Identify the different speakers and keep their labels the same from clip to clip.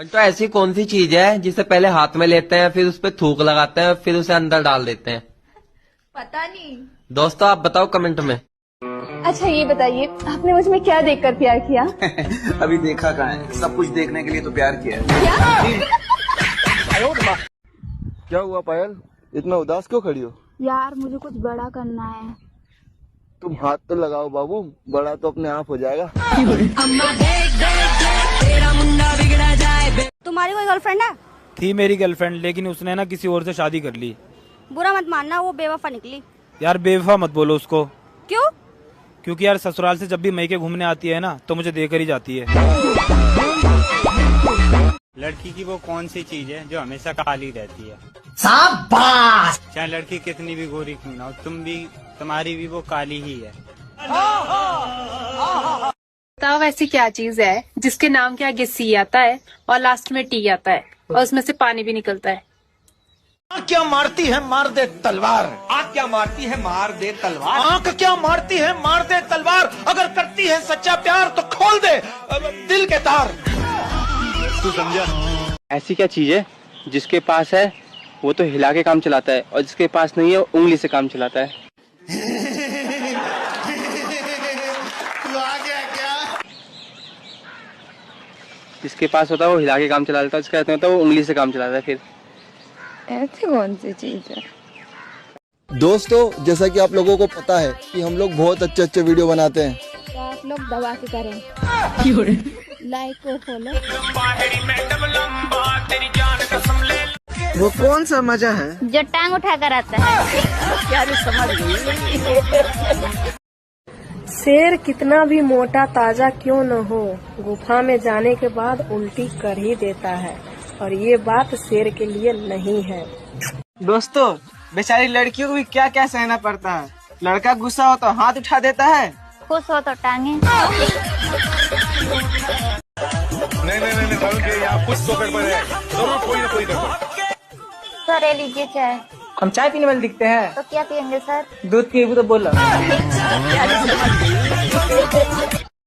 Speaker 1: तो ऐसी कौन सी चीज है जिसे पहले हाथ में लेते हैं, फिर उस पर थूक लगाते हैं, फिर उसे अंदर डाल देते हैं?
Speaker 2: पता नहीं।
Speaker 1: दोस्तों आप बताओ कमेंट में।
Speaker 2: अच्छा ये बताइए, आपने मुझ में क्या देखकर प्यार किया?
Speaker 3: अभी देखा कहाँ है, सब कुछ देखने के लिए तो प्यार किया है।
Speaker 4: क्या हुआ पायल, इतना उदास क्यों खड़ी हो?
Speaker 2: यार मुझे कुछ बड़ा करना है।
Speaker 4: तुम हाथ तो लगाओ बाबू, बड़ा तो अपने आप हो जाएगा।
Speaker 5: तुम्हारी कोई गर्लफ्रेंड है?
Speaker 6: थी मेरी गर्लफ्रेंड, लेकिन उसने ना किसी और से शादी कर ली।
Speaker 5: बुरा मत मानना, वो बेवफा निकली।
Speaker 6: यार बेवफा मत बोलो उसको।
Speaker 5: क्यों?
Speaker 6: क्योंकि यार ससुराल से जब भी मैके घूमने आती है ना तो मुझे देकर ही जाती है।
Speaker 7: लड़की की वो कौन सी चीज है जो हमेशा काली रहती है?
Speaker 8: शाबाश!
Speaker 7: चाहे लड़की कितनी भी गोरी क्यों ना हो, तुम्हारी भी वो काली ही है।
Speaker 9: बताओ ऐसी क्या चीज है जिसके नाम के आगे सी आता है और लास्ट में टी आता है और उसमें से पानी भी निकलता है?
Speaker 8: आँख क्या मारती है मार दे तलवार,
Speaker 3: आँख क्या मारती है मार दे तलवार,
Speaker 8: आँख क्या मारती है मार दे तलवार, अगर करती है सच्चा प्यार तो खोल दे दिल के तार।
Speaker 7: तू समझा? ऐसी क्या चीज है जिसके पास है वो तो हिला के काम चलाता है और जिसके पास नहीं है वो उंगली से काम चलाता है?
Speaker 8: तू आ गया क्या?
Speaker 7: जिसके पास होता है वो हिला के काम चला लेता है, जिसका नहीं होता है वो उंगली से काम चलाता है। फिर
Speaker 2: ऐसी कौन सी चीज है?
Speaker 4: दोस्तों जैसा कि आप लोगों को पता है कि हम लोग बहुत अच्छे अच्छे वीडियो बनाते हैं,
Speaker 2: तो आप लोग दबा के करें, लाइक और फॉलो।
Speaker 4: वो कौन सा मजा है
Speaker 5: जो टांग उठा कर आता है।
Speaker 9: प्यारी समझ गई। शेर कितना भी मोटा ताजा क्यों न हो, गुफा में जाने के बाद उल्टी कर ही देता है, और ये बात शेर के लिए नहीं है।
Speaker 3: दोस्तों बेचारी लड़कियों को भी क्या क्या सहना पड़ता है। लड़का गुस्सा हो तो हाथ उठा देता है,
Speaker 5: खुश हो तो टांगे।
Speaker 4: नहीं यहाँ कुछ तो गड़बड़ है, जरूर कोई ना कोई गड़बड़।
Speaker 5: सर ये लीजिए चाय।
Speaker 3: हम चाय पीने वाले दिखते हैं,
Speaker 5: तो क्या पियेंगे सर?
Speaker 3: दूध पीबू तो बोलो।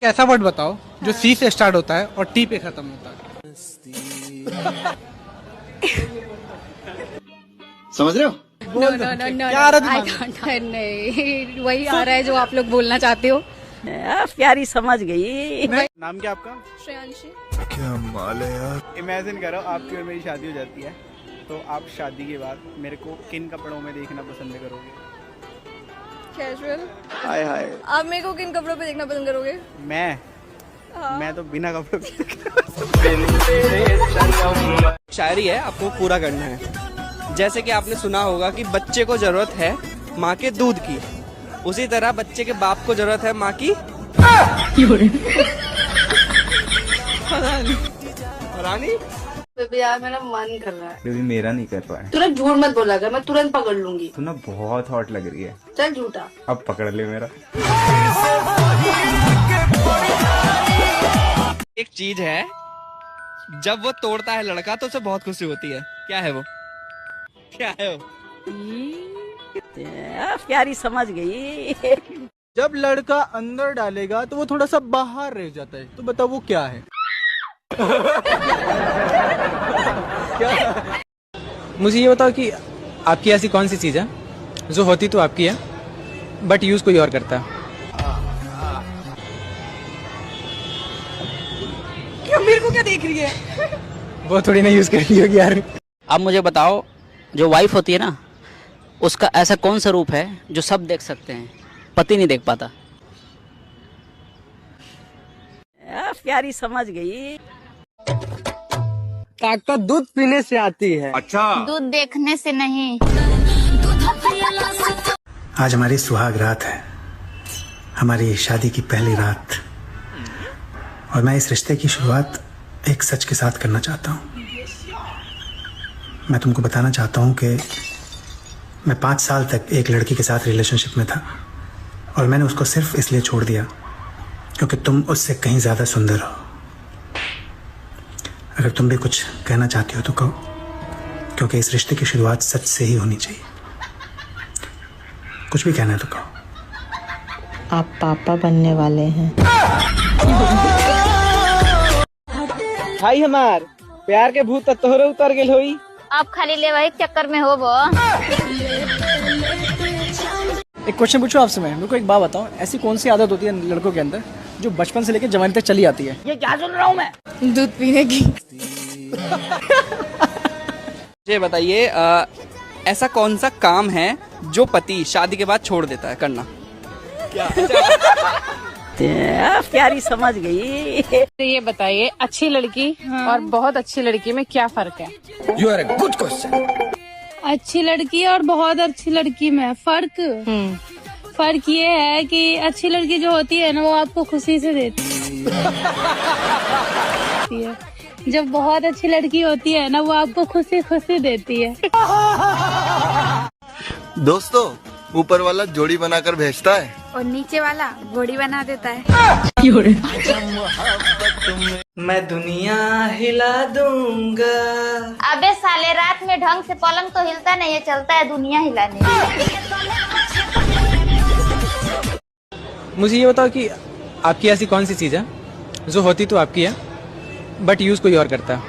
Speaker 10: ऐसा वर्ड बताओ जो सी से स्टार्ट होता है और टी पे खत्म होता है।
Speaker 4: समझ रहे हो?
Speaker 9: नो नहीं, वही आ रहा है जो आप लोग बोलना चाहते हो।
Speaker 8: प्यारी समझ गई।
Speaker 7: नाम क्या आपका?
Speaker 2: श्रेयांशी।
Speaker 4: क्या माल है यार।
Speaker 7: इमेजिन करो आपकी और मेरी शादी हो जाती है, तो आप शादी के बाद मेरे को किन कपड़ों में देखना पसंद करोगे?
Speaker 2: कैजुअल।
Speaker 4: हाय हाय।
Speaker 2: आप मेरे को किन कपड़ों पे देखना पसंद करोगे?
Speaker 7: मैं तो बिना कपड़ों के।
Speaker 3: शायरी है, आपको पूरा करना है। जैसे कि आपने सुना होगा कि बच्चे को जरूरत है माँ के दूध की, उसी तरह बच्चे के बाप को जरूरत है माँ की रानी।
Speaker 9: बेबी यार मेरा मन कर रहा है।
Speaker 7: बेबी मेरा नहीं कर रहा है।
Speaker 9: तुरंत झूठ मत बोला कर, मैं तुरंत पकड़ लूंगी।
Speaker 7: तू ना बहुत हॉट लग रही है।
Speaker 9: चल झूठा।
Speaker 7: अब पकड़ ले मेरा।
Speaker 3: एक चीज है जब वो तोड़ता है लड़का तो उसे बहुत खुशी होती है, क्या है वो? क्या है वो?
Speaker 8: प्यारी समझ गई।
Speaker 10: जब लड़का अंदर डालेगा तो वो थोड़ा सा बाहर रह जाता है, तो बताओ वो क्या है? मुझे ये बताओ कि आपकी ऐसी कौन सी चीज है जो होती तो आपकी है बट यूज कोई और करता है?
Speaker 3: क्यों मेरे को क्या देख रही है?
Speaker 10: वो थोड़ी ना यूज कर रही होगी यार।
Speaker 8: अब मुझे बताओ, जो वाइफ होती है ना, उसका ऐसा कौन सा रूप है जो सब देख सकते हैं, पति नहीं देख पाता? प्यारी समझ गई।
Speaker 3: ताकत दूध पीने से आती है।
Speaker 4: अच्छा।
Speaker 5: दूध देखने से नहीं।
Speaker 11: आज हमारी सुहाग रात है, हमारी शादी की पहली रात, और मैं इस रिश्ते की शुरुआत एक सच के साथ करना चाहता हूँ। मैं तुमको बताना चाहता हूँ कि मैं 5 साल तक एक लड़की के साथ रिलेशनशिप में था, और मैंने उसको सिर्फ इसलिए छोड़ दिया क्योंकि तुम उससे कहीं ज़्यादा सुंदर हो। अगर तुम भी कुछ कहना चाहती हो तो कहो, क्योंकि इस रिश्ते की शुरुआत सच से ही होनी चाहिए। कुछ भी कहना है तो कहो।
Speaker 9: आप पापा बनने वाले हैं।
Speaker 3: भाई हमार
Speaker 10: प्यार के भूत तोहरे उतर गेल होई।
Speaker 5: आप खाली ले वही चक्कर में हो वो।
Speaker 10: एक क्वेश्चन पूछूं आपसे मैं, मेरे को एक बात बताओ, ऐसी कौन सी आदत होती है लड़कों के अंदर जो बचपन से लेकर जवानी तक चली आती है? ये क्या सुन रहा हूँ मैं?
Speaker 2: दूध पीने की।
Speaker 3: ये बताइए ऐसा कौन सा काम है जो पति शादी के बाद छोड़ देता है करना?
Speaker 8: प्यारी समझ गई।
Speaker 9: ये बताइए, अच्छी लड़की और बहुत अच्छी लड़की में क्या फर्क है?
Speaker 4: You are a good question.
Speaker 2: अच्छी लड़की और बहुत अच्छी लड़की में फर्क ये है कि अच्छी लड़की जो होती है ना वो आपको खुशी से देती है, जब बहुत अच्छी लड़की होती है ना वो आपको खुशी खुशी देती है।
Speaker 4: दोस्तों, ऊपर वाला जोड़ी बनाकर भेजता है
Speaker 2: और नीचे वाला घोड़ी बना देता है।
Speaker 10: मैं दुनिया हिला दूंगा।
Speaker 5: अबे साले, रात में ढंग से पलंग तो हिलता नहीं है, चलता है दुनिया हिलाने।
Speaker 10: मुझे ये बताओ कि आपकी ऐसी कौन सी चीज है जो होती तो आपकी है बट यूज कोई और करता है?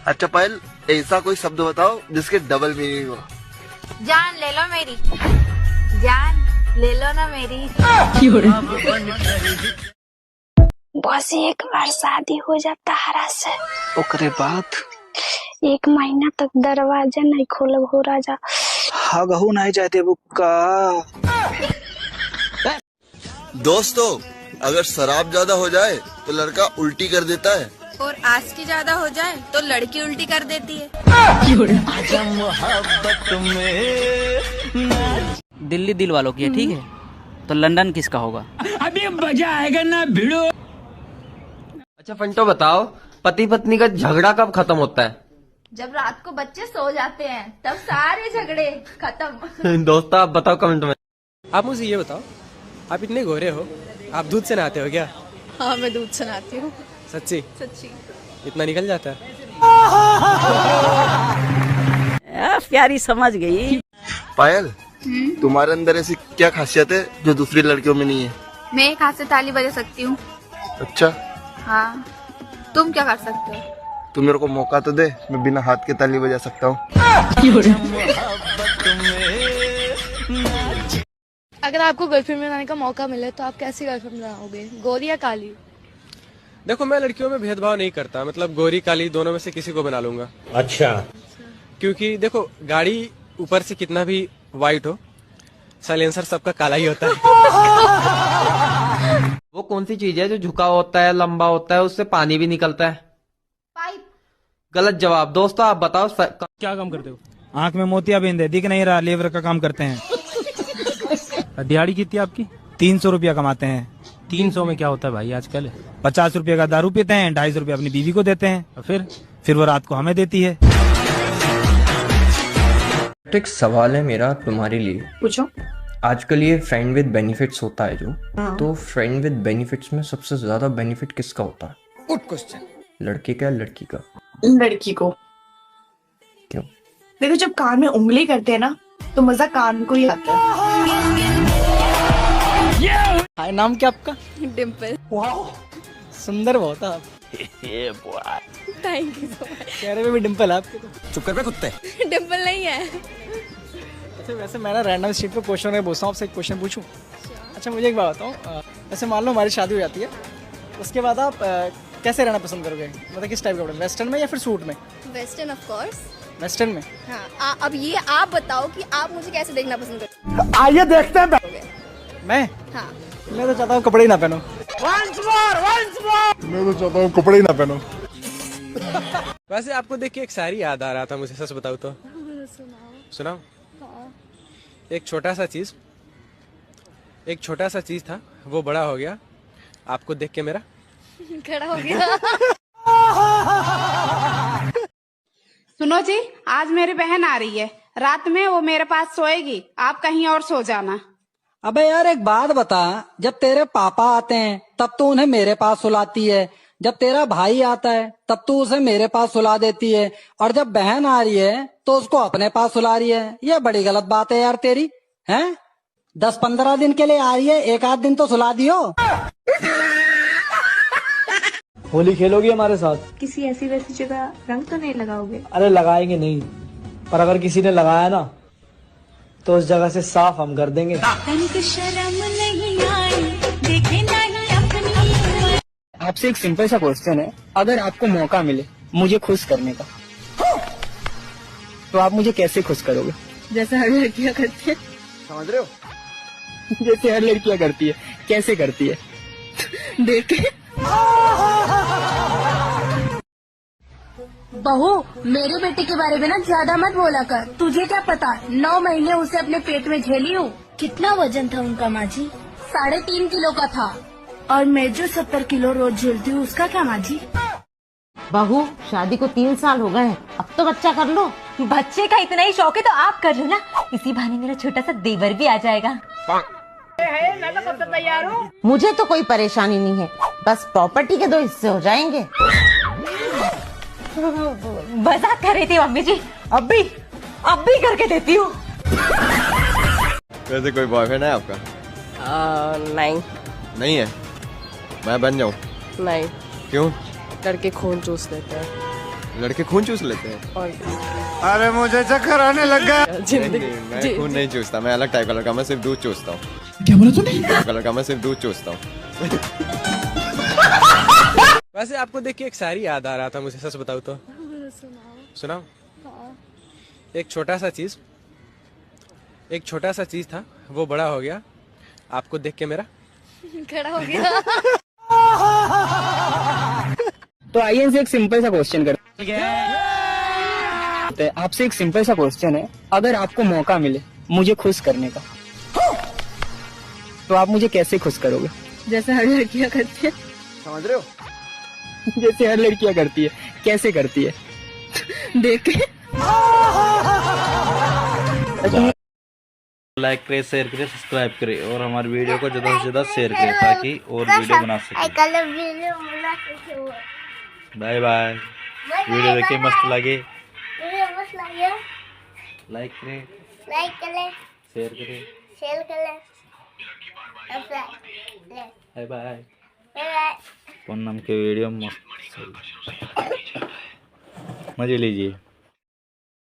Speaker 4: अच्छा पायल, ऐसा कोई शब्द बताओ जिसके डबल मीनिंग हो।
Speaker 2: जान ले लो मेरी, जान ले लो ना मेरी।
Speaker 5: बस एक बार शादी हो जाता हरा से,
Speaker 10: ओकरे बाद
Speaker 5: 1 महीना तक दरवाजा नहीं खोलब हो राजा।
Speaker 10: हाँ गहू नहीं जाते बुक्का।
Speaker 4: दोस्तों, अगर शराब ज्यादा हो जाए तो लड़का उल्टी कर देता है,
Speaker 2: और आज की ज्यादा हो जाए तो लड़की उल्टी कर देती है।
Speaker 8: दिल्ली दिल वालों की है, ठीक है, तो लंदन किसका होगा?
Speaker 6: अभी मजा आएगा ना भिड़ो।
Speaker 1: अच्छा फंटो बताओ, पति पत्नी का झगड़ा कब खत्म होता है?
Speaker 2: जब रात को बच्चे सो जाते हैं तब सारे झगड़े खत्म।
Speaker 1: दोस्तों आप बताओ कमेंट में।
Speaker 10: आप मुझे ये बताओ, आप इतने गोरे हो, आप दूध से नहाते हो क्या?
Speaker 2: हाँ, मैं दूध से नहाती हूँ।
Speaker 10: सच्ची?
Speaker 2: सच्ची।
Speaker 10: इतना निकल जाता है?
Speaker 8: प्यारी समझ गई।
Speaker 4: पायल, तुम्हारे अंदर ऐसी क्या खासियत है जो दूसरी लड़कियों में नहीं है?
Speaker 2: मैं एक हाथ से ताली बजा सकती हूँ।
Speaker 4: अच्छा,
Speaker 2: हाँ, तुम क्या कर सकते हो?
Speaker 4: तू मेरे को मौका तो दे, मैं बिना हाथ के ताली बजा सकता हूँ।
Speaker 2: अगर आपको गर्लफ्रेंड बनाने का मौका मिले तो आप कैसी गर्लफ्रेंड बनाओगे, गोरी या काली?
Speaker 10: देखो, मैं लड़कियों में भेदभाव नहीं करता, मतलब गोरी काली दोनों में से किसी को बना लूंगा।
Speaker 6: अच्छा।
Speaker 10: क्योंकि देखो, गाड़ी ऊपर से कितना भी वाइट हो, साइलेंसर सबका काला ही होता है।
Speaker 1: वो कौन सी चीज है जो झुका होता है, लंबा होता है, उससे पानी भी निकलता है?
Speaker 2: पाइप।
Speaker 1: गलत जवाब। दोस्तों आप बताओ
Speaker 6: क्या काम करते हो? आंख में मोतियाबिंद है, दिख नहीं रहा, लेबर का काम करते हैं। दिहाड़ी कितनी आपकी? 300 रुपया कमाते हैं। 300 में क्या होता है भाई आजकल? 50 रुपये का दारू पीते हैं, 250 रुपये अपनी बीवी को देते हैं, और फिर वो रात को हमें देती है।
Speaker 12: एक सवाल है मेरा तुम्हारे लिए।
Speaker 9: पूछो।
Speaker 12: आजकल ये फ्रेंड विद बेनिफिट्स होता है जो, तो फ्रेंड विद बेनिफिट्स में सबसे ज्यादा बेनिफिट किसका होता है?
Speaker 4: Good question.
Speaker 12: लड़के का या लड़की का?
Speaker 9: लड़की को।
Speaker 12: क्यों?
Speaker 9: देखो, जब कान में उंगली करते हैं ना तो मजा कान को ही आता है।
Speaker 10: हाय, नाम क्या आपका?
Speaker 2: डिम्पल।
Speaker 10: सुंदर बहुत आप।
Speaker 2: Thank you so much.
Speaker 10: चेहरे में भी डिम्पल है आपके तो।
Speaker 4: चुप कर बे कुत्ते।
Speaker 2: डिम्पल नहीं है।
Speaker 10: अच्छा, वैसे मैं ना रैंडम स्ट्रीट पे क्वेश्चन में पूछता हूँ, आपसे एक क्वेश्चन पूछूं? अच्छा, मुझे एक बात बताओ, ऐसे मान लो हमारी शादी हो जाती है, उसके बाद आप कैसे रहना पसंद करोगे? मतलब किस टाइप का कपड़े, वेस्टर्न में या फिर सूट में?
Speaker 2: Western of course.
Speaker 10: वेस्टर्न में?
Speaker 2: हाँ, अब ये आप बताओ कि आप मुझे कैसे देखना पसंद करोगे?
Speaker 10: आइए देखते हैं। मैं
Speaker 2: हाँ।
Speaker 10: मैं तो चाहता हूँ कपड़े ही ना पहनो। मैं तो चाहता हूँ कपड़े ही ना पहनो। वैसे आपको देख के एक शायरी याद आ रहा था मुझे, सच बताऊँ तो। सुनाओ। एक छोटा सा चीज था, वो बड़ा हो गया आपको देख के मेरा
Speaker 2: खड़ा हो गया।
Speaker 9: सुनो जी, आज मेरी बहन आ रही है, रात में वो मेरे पास सोएगी, आप कहीं और सो जाना।
Speaker 13: अबे यार, एक बात बता, जब तेरे पापा आते हैं तब तो उन्हें मेरे पास सुलाती है, जब तेरा भाई आता है तब तो उसे मेरे पास सुला देती है, और जब बहन आ रही है तो उसको अपने पास सुला रही है। ये बड़ी गलत बात है यार तेरी, हैं? 10-15 दिन के लिए आ रही है, एक आध दिन तो सुला दियो।
Speaker 10: होली खेलोगी हमारे साथ?
Speaker 9: किसी ऐसी वैसी जगह रंग तो नहीं लगाओगे?
Speaker 10: अरे लगाएंगे नहीं, पर अगर किसी ने लगाया ना तो उस जगह से साफ हम कर देंगे। आपसे एक सिंपल सा क्वेश्चन है, अगर आपको मौका मिले मुझे खुश करने का, तो आप मुझे कैसे खुश करोगे?
Speaker 9: जैसे हर लड़कियां करती है।
Speaker 10: समझ रहे हो? जैसे हर लड़कियां करती है। कैसे करती है?
Speaker 9: देख के। बहू, मेरे बेटे के बारे में ना ज्यादा मत बोला कर। तुझे क्या पता, 9 महीने उसे अपने पेट में झेली हूँ। कितना वजन था उनका माँ जी? 3.5 किलो का था। और मैं जो 70 किलो रोज झेलती हूँ उसका क्या माँ जी?
Speaker 14: बहू, शादी को 3 साल हो गए हैं, अब तो बच्चा कर लो। बच्चे का इतना ही शौक है तो आप कर लो ना, इसी बहाने मेरा छोटा सा देवर भी आ जाएगा।
Speaker 9: मैं तो कब से तैयार हूँ।
Speaker 14: मुझे तो कोई परेशानी नहीं है, बस प्रॉपर्टी के 2 हिस्से हो जाएंगे।
Speaker 9: मजाक कर रही थी मम्मी जी, अब भी करके देती हूँ।
Speaker 4: वैसे कोई बॉयफ्रेंड है आपका?
Speaker 9: नहीं
Speaker 4: नहीं है? मैं बन जाऊँ?
Speaker 9: नहीं,
Speaker 4: क्यों?
Speaker 9: लड़के खून चूस लेते हैं।
Speaker 4: लड़के खून चूस लेते हैं?
Speaker 9: और
Speaker 4: अरे मुझे चक्कर आने लग गया।
Speaker 9: जिंदगी
Speaker 4: मैं खून नहीं चूसता, मैं अलग टाइप का लड़का, मैं सिर्फ दूध चूसता हूँ।
Speaker 10: क्या बोला तूने?
Speaker 4: लड़का मैं सिर्फ दूध चूसता हूँ।
Speaker 3: वैसे आपको देख के एक शायरी याद आ रहा था मुझे, सच बताऊँ तो। सुनाओ। एक छोटा सा चीज था, वो बड़ा हो गया, आपको देख के मेरा
Speaker 2: खड़ा हो गया।
Speaker 10: तो आइए इनसे एक सिंपल सा क्वेश्चन करते हैं। आपसे एक सिंपल सा क्वेश्चन है, अगर आपको मौका मिले मुझे खुश करने का, तो आप मुझे कैसे खुश करोगे?
Speaker 9: जैसे हर लड़कियां करती है।
Speaker 10: समझ रहे हो? जैसे हर लड़कियां करती है। कैसे करती है? देख के।
Speaker 6: लाइक करे, शेयर करे, सब्सक्राइब करे और हमारी वीडियो को ज़्यादा से ज़्यादा शेयर करें ताकि और वीडियो बना सकें। Bye bye. वीडियो देखिए मस्त लगे, लाइक करें, शेयर करें, बाय बाय। पूनम के वीडियो मस्त मजे लीजिए।